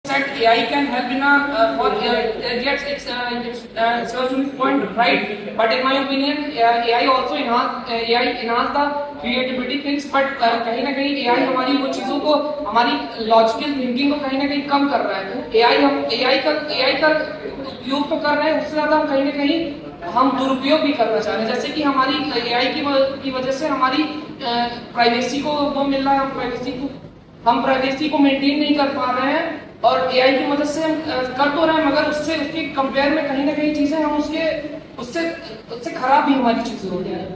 That AI can help in yes, it's Sarojini's point right, but in my opinion, AI also enhance the creativity things, but कहीं ना कहीं AI हमारी वो चीजों को हमारी लॉजिकल थिंकिंग को कहीं ना कहीं कम कर रहा है। AI का उपयोग तो कर रहे हैं, उससे ज्यादा हम कहीं ना कहीं हम दुरुपयोग भी करना चाह रहे हैं। जैसे कि हमारी AI की वजह से हमारी प्राइवेसी को वो मिल रहा है, हम प्राइवेसी को मेंटेन नहीं कर पा रहे हैं, और AI की मदद से हम कर तो रहे हैं, मगर उसके कंपेयर में कहीं ना कहीं चीजें हम उससे खराब भी हमारी चीजें हो रही हैं।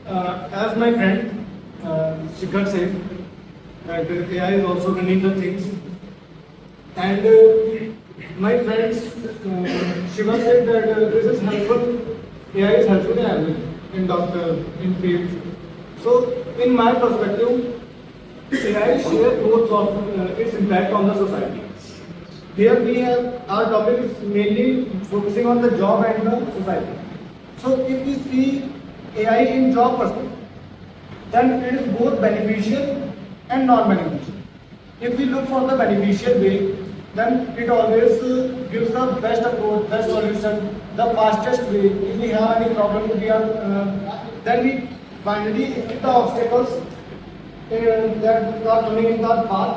As my friend Shikhar said, that AI is also running the things, and my friend Shiva said that this is helpful. AI is helpful in everything, in doctor, in fields. So, in my perspective, AI shares both of its impact on the society. Here we have our topic is mainly focusing on the job and the society. So if we see AI in job perspective, then it is both beneficial and non-beneficial. If we look for the beneficial way, then it always gives the best approach, best solution, the fastest way. If we have any problem, then we finally hit the obstacles that are coming in the path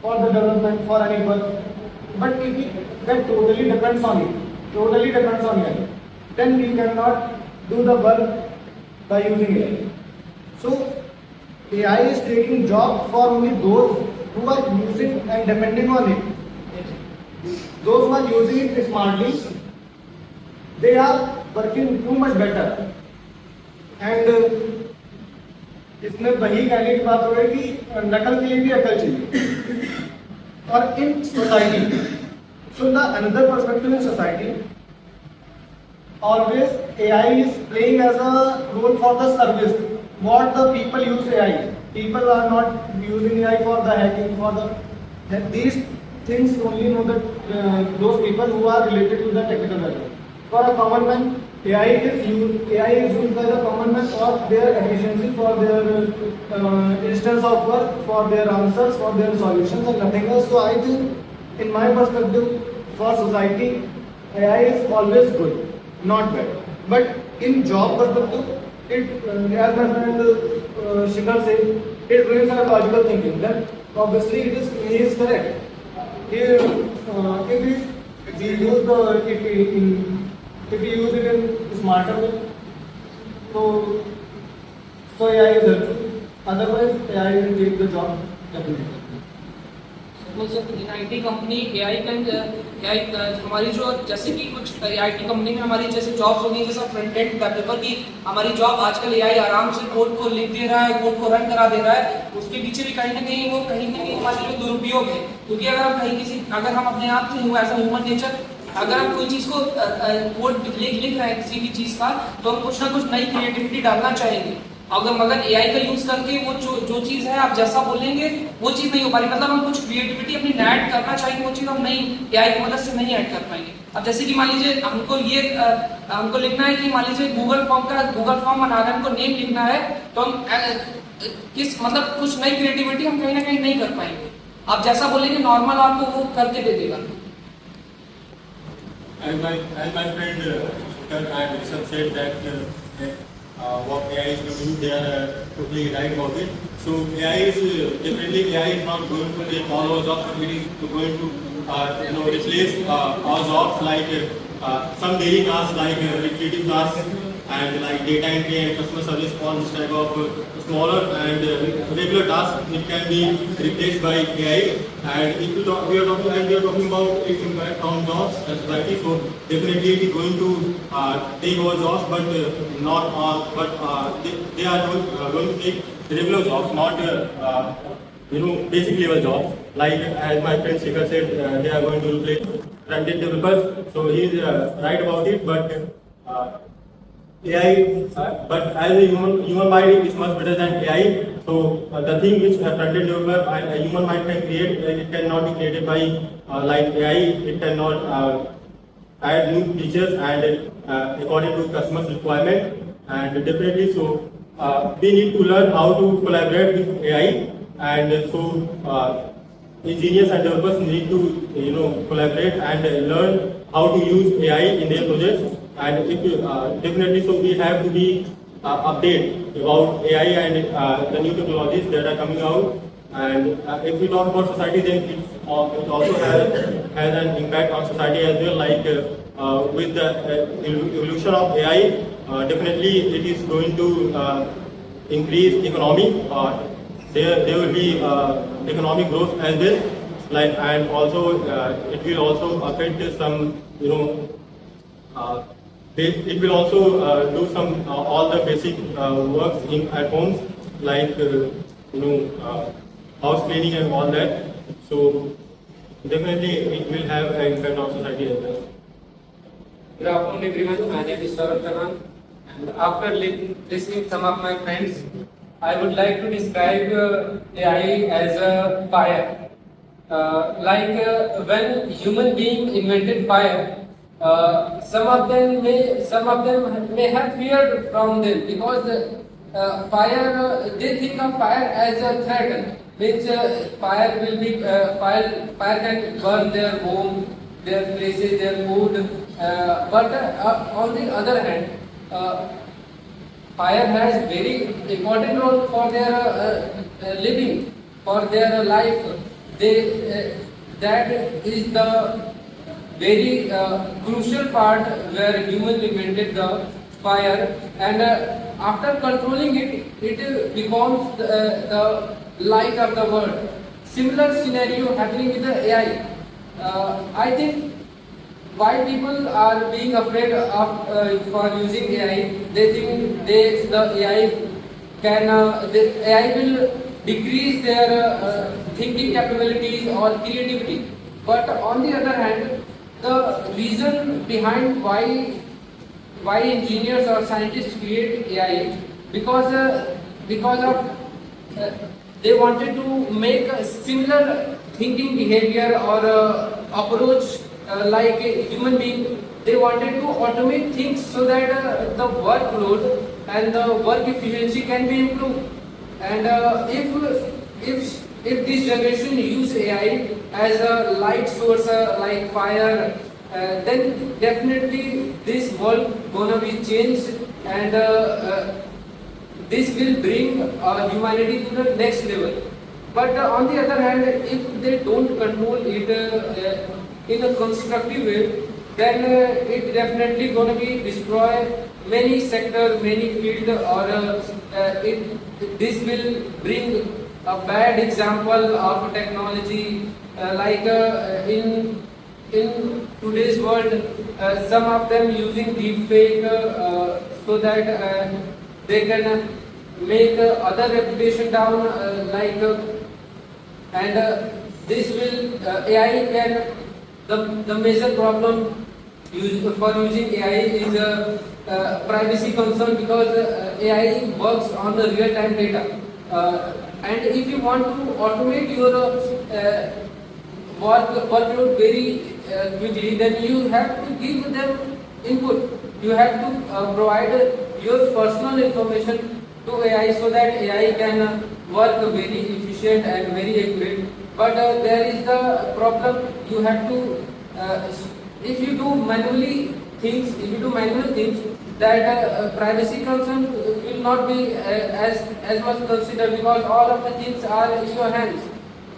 for the development for any work. But if that totally depends on it, then we cannot do the work by using AI. So AI is taking job for only those who are using and depending on it. Those who are using it smartly, they are working too much better. And इसमें वही कहने की बात हो रही है कि नकल के लिए भी अकल चाहिए। और in society, so the another perspective in society, always AI is playing as a role for the service. What the people use AI, people are not using AI for the hacking, these things only know that those people who are related to the technical level. For a common man, AI is used by the common man for their efficiency, for their instance of work, for their answers, for their solutions, and nothing else. So I think, in my perspective, for society, AI is always good, not bad. But in job perspective, as my friend Shikhar said, it brings a logical thinking. Then obviously he is correct. If we use it in smarter way, so AI is helpful. Otherwise, AI will take the job definitely. In IT company AI हमारी जो जैसे कि कुछ IT company में हमारी जैसे jobs होगी, जैसा फ्रंट एंड डेवलपर की हमारी जॉब आजकल AI आराम से कोड को लिख दे रहा है, कोड को रन करा दे रहा है। उसके पीछे भी कहीं ना कहीं हमारे लिए दुरुपयोग है, क्योंकि अगर हम अपने आप से एज अ ह्यूमन नेचर अगर हम कोई चीज़ को कोड लिख रहे हैं किसी भी चीज़ का, तो हम कुछ ना कुछ नई क्रिएटिविटी डालना चाहेंगे। मगर AI का यूज करके वो जो चीज़ है आप जैसा बोलेंगे वो चीज़ नहीं हो पा रही, मतलब हम कुछ क्रिएटिविटी अपनी ऐड करना चाहेंगे, वो चीज़ हम नहीं AI की मदद से नहीं ऐड कर पाएंगे। अब जैसे कि मान लीजिए हमको लिखना है कि मान लीजिए गूगल फॉर्म बना रहे हैं, हमको नेम लिखना है, तो हम मतलब कुछ नई क्रिएटिविटी हम कहीं ना कहीं नहीं कर पाएंगे। आप जैसा बोलेंगे नॉर्मल आपको वो करके दे देगा। And my friend Rishabh said that what AI is doing, they are totally right about it. So AI is not going to take all our jobs, but it is going to replace our jobs like some daily tasks like repetitive tasks and like data entry and customer service, all this type of smaller and regular tasks. It can be replaced by AI. And if we are talking about its impact on jobs and society, so definitely it is going to take over jobs, but not all. But they are going to take regular jobs, not basic level jobs. Like as my friend Shikhar said, they are going to replace front-end developers. So he is right about it, but AI, but as a human mind is much better than AI. So the thing which a front-end developer and a human mind can create, it cannot be created by like AI. It cannot add new features and according to customers' requirement. And definitely, so we need to learn how to collaborate with AI and so engineers and developers need to collaborate and learn how to use AI in their projects. And if definitely, so we have to be update about AI and the new technologies that are coming out. And if we talk about society, then it also has an impact on society as well. Like with the evolution of AI, definitely it is going to increase economy. There will be economic growth as well. Like, and also it will also affect some it will also do some all the basic works in at homes, like house cleaning and all that. So definitely it will have an impact on society as well. Good afternoon, everyone. My name is Saurabh Chavan, and after listening some of my friends, I would like to describe AI as a fire. When human being invented fire, some of them may have feared from them, because fire they think of fire as a threat. Means fire will be fire can burn their home, their places, their food. But on the other hand, fire has very important role for their living, for their life. That is the very crucial part where human invented the fire, and after controlling it, it becomes the light of the world. Similar scenario happening with the AI. I think why people are being afraid of for using AI. They think the AI will decrease their thinking capabilities or creativity. But on the other hand, the reason behind why engineers or scientists create AI, because of they wanted to make a similar thinking behavior or approach like a human being. They wanted to automate things so that the workload and the work efficiency can be improved. And if this generation use AI as a light source like fire, then definitely this world gonna be changed, and this will bring humanity to the next level. But on the other hand, if they don't control it in a constructive way, then it definitely gonna be destroy many sectors, many fields, or this will bring a bad example of technology, in today's world, some of them using deepfake so that they can make other reputation down, and this will AI can the major problem for using AI is privacy concern, because AI works on the real-time data, and if you want to automate your workload very quickly, then you have to give them input. You have to provide your personal information to AI so that AI can work very efficient and very accurate. But there is the problem. You have to if you do manual things, that privacy concern will not be as much considered, because all of the things are in your hands.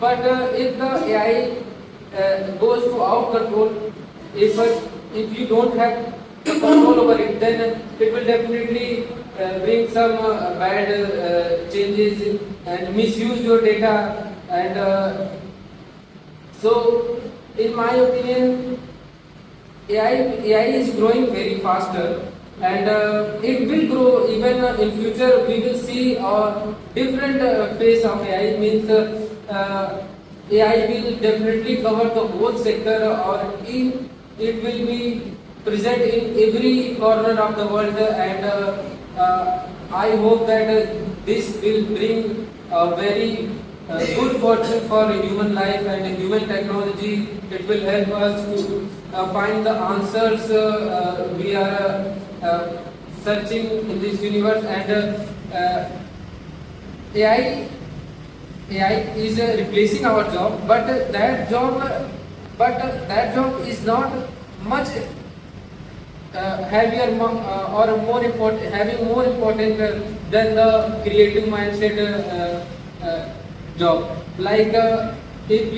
But if the AI goes to out control, if you don't have the control over it, then it will definitely bring some bad changes and misuse your data. And so, in my opinion, AI is growing very faster, and it will grow even in future. We will see a different phase of AI. Means AI will definitely cover the whole sector, or it will be present in every corner of the world, and I hope that this will bring a very good fortune for human life and human technology. It will help us to find the answers we are searching in this universe, and AI AI is replacing our job, but that job is not much heavier or more important, having more important than the creative mindset job. Like if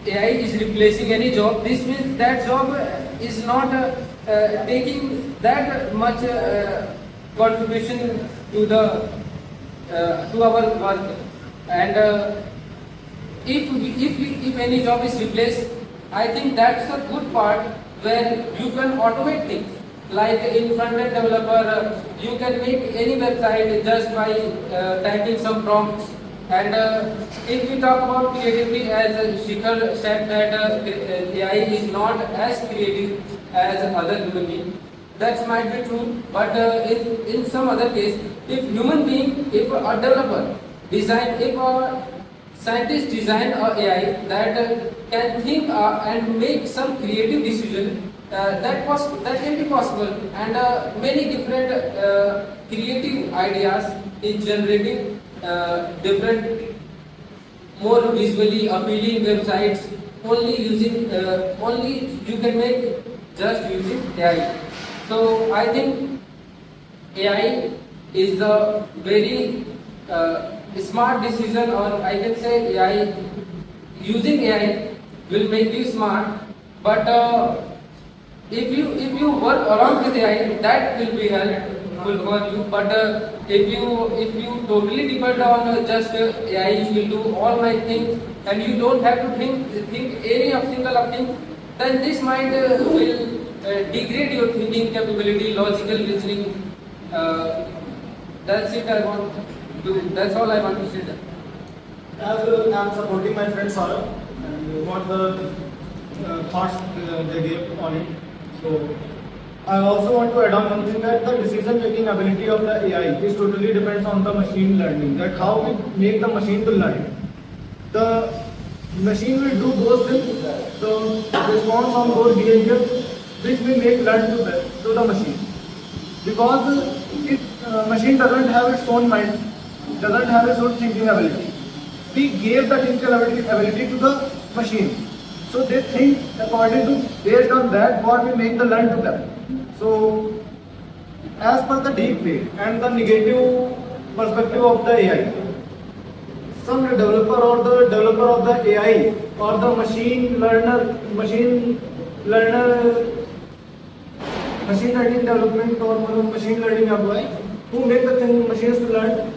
AI is replacing any job, this means that job is not taking that much contribution to the to our work. And if any job is replaced, I think that's a good part where you can automate things. Like in front-end developer, you can make any website just by typing some prompts. And if we talk about creativity, as Shikhar said that AI is not as creative as other human beings. That might be true, but in some other case, if human being, if a developer design, if a scientist design a AI that can think and make some creative decision, that can be possible, and many different creative ideas in generating different more visually appealing websites only you can make just using AI. So I think AI is a very smart decision, or I can say AI, using AI will make you smart, but if you work along with AI, that will be helpful for you. But if you totally depend on just AI, you will do all my things, and you don't have to think any of single of things, then this might will degrade your thinking capability, logical reasoning. That's it. I want to. That's all I want to say. That. As I'm supporting my friend Saurabh and what the thoughts they gave on it. So I also want to add on one thing, that the decision making ability of the AI is totally depends on the machine learning. That how we make the machine to learn. The machine will do those things, the response on those behavior which we make learn to the machine. Because if machine doesn't have its own mind, doesn't have its own thinking ability, we gave the thinking ability to the machine. So they think according to, based on that, what we make the learn to them. So as per the deep way and the negative perspective of the AI, some developer or the developer of the AI or the machine learning development or machine learning employee who make the machines to learn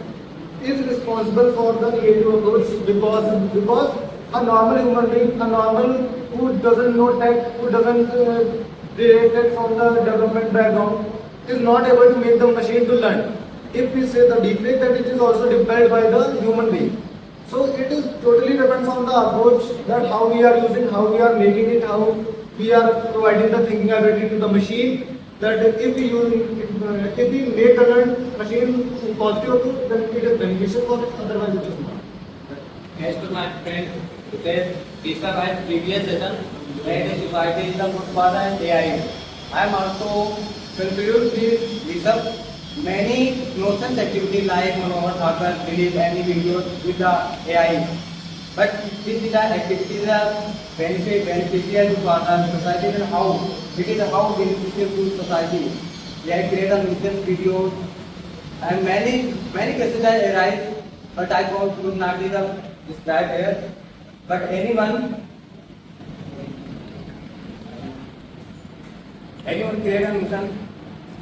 is responsible for the negative approach, because a normal human being, a normal who doesn't know tech, who doesn't relate from the development background, is not able to make the machine to learn. If we say the defect, that it is also developed by the human being. So it is totally depends on the approach, that how we are using, how we are making it, how we are providing the thinking ability to the machine. That if we make the learn machine in positive approach, then it is beneficial for us, otherwise it is not. As to my friend said, described previous session, where the society is the good father and AI. I am also conclude this research. Many nonsense activity like Manohar Thakur release any videos with the AI. But these activities are beneficial to our society, and how it is how beneficial to society. They create a nuisance videos, and many cases arise, but I could not describe here. But anyone create a nuisance.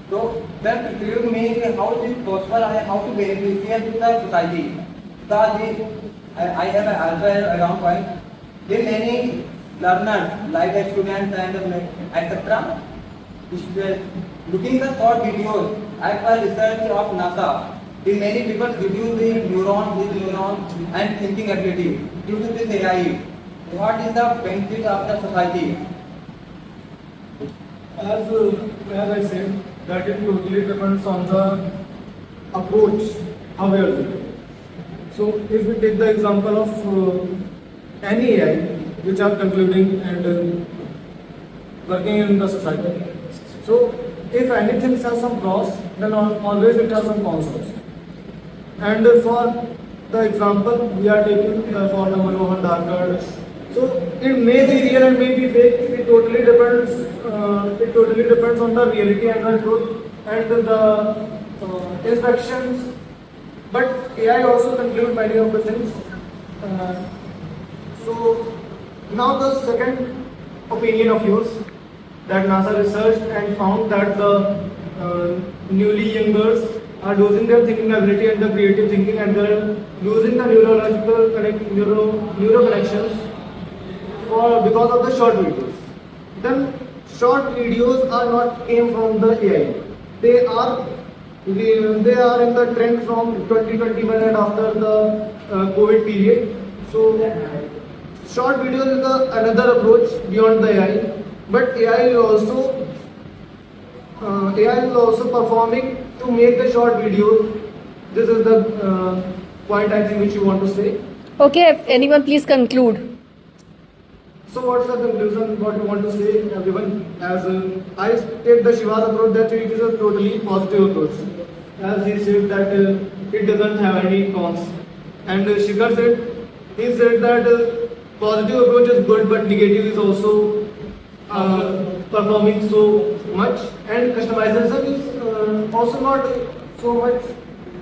So then confuse me how it is possible and how to beneficial to the society. Because I have also around point. There many learners like a student and etc. Looking the short videos as per research of NASA. The many people reduce the neurons and thinking ability due to this AI. What is the benefit of the society? As I said, that it totally depends on the approach, how we are doing. So if we take the example of any AI which are concluding and working in the society. So if anything has some pros, then always it has some cons also. And for the example we are taking for the Manohar Dakar. So it may be real and may be fake. It totally depends. It totally depends on the reality and the truth and the inspections. But AI also conclude many of the things. So now the second opinion of yours, that NASA researched and found that the newly youngers are losing their thinking ability and the creative thinking, and they're losing the neuro connections because of the short videos. Then short videos are not came from the AI. They are in the trend from 2021 and after the COVID period. So short videos is another approach beyond the AI. But AI is also performing to make the short videos. This is the point I think which you want to say. Okay, anyone please conclude. So what's the conclusion? What you want to say, everyone? As I take the Shiva's approach that it is a totally positive approach. As he said that it doesn't have any cons, and Shikhar said that positive approach is good, but negative is also performing so much, and customization is also not so much.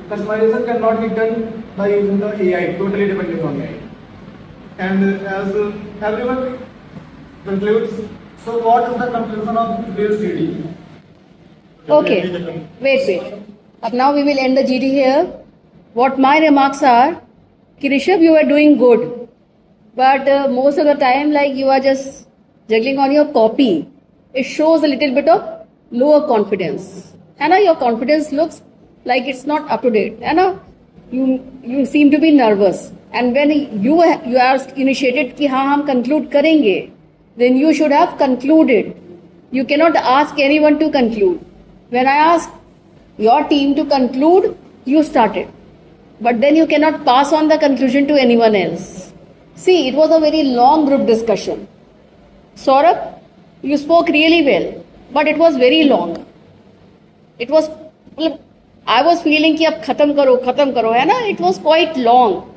Customization cannot be done by using the AI, totally depending on AI. And as everyone concludes, so what is the conclusion of today's GD? Okay, wait. Now we will end the GD here. What my remarks are, कि Rishabh, you are doing good, but most of the time, like you are just juggling on your copy. It shows a little bit of lower confidence. And your confidence looks like it's not up to date. And you seem to be nervous. And when you are initiated कि हाँ हम conclude करेंगे, then you should have concluded. You cannot ask anyone to conclude. When I ask your team to conclude, you started. But then you cannot pass on the conclusion to anyone else. See, it was a very long group discussion. Saurabh, you spoke really well, but it was very long. It was, I was feeling कि अब खत्म करो है ना? It was quite long.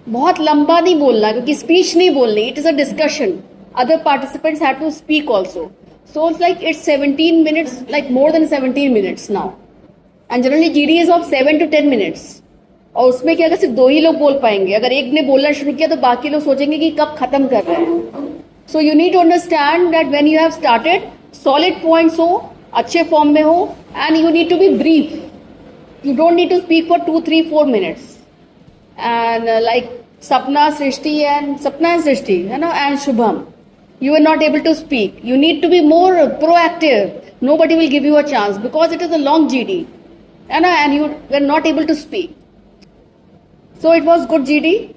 बहुत लंबा नहीं बोलना क्योंकि speech नहीं बोलनी. It is a discussion. Other participants had to speak also. So it's like it's 17 minutes, like more than 17 minutes now. And generally GD is of 7 to 10 minutes. और उसमें क्या अगर सिर्फ 2 ही लोग बोल पाएंगे, अगर एक ने बोलना शुरू किया तो बाकी लोग सोचेंगे कि कब खत्म कर रहे हैं. So you need to understand that when you have started, solid points हो, अच्छे फॉर्म में हो, and you need to be brief. You don't need to speak for 2, 3, 4 minutes. And like Sapna Srishti and Shubham, you were not able to speak. You need to be more proactive. Nobody will give you a chance because it is a long GD. And you were not able to speak. So it was good GD.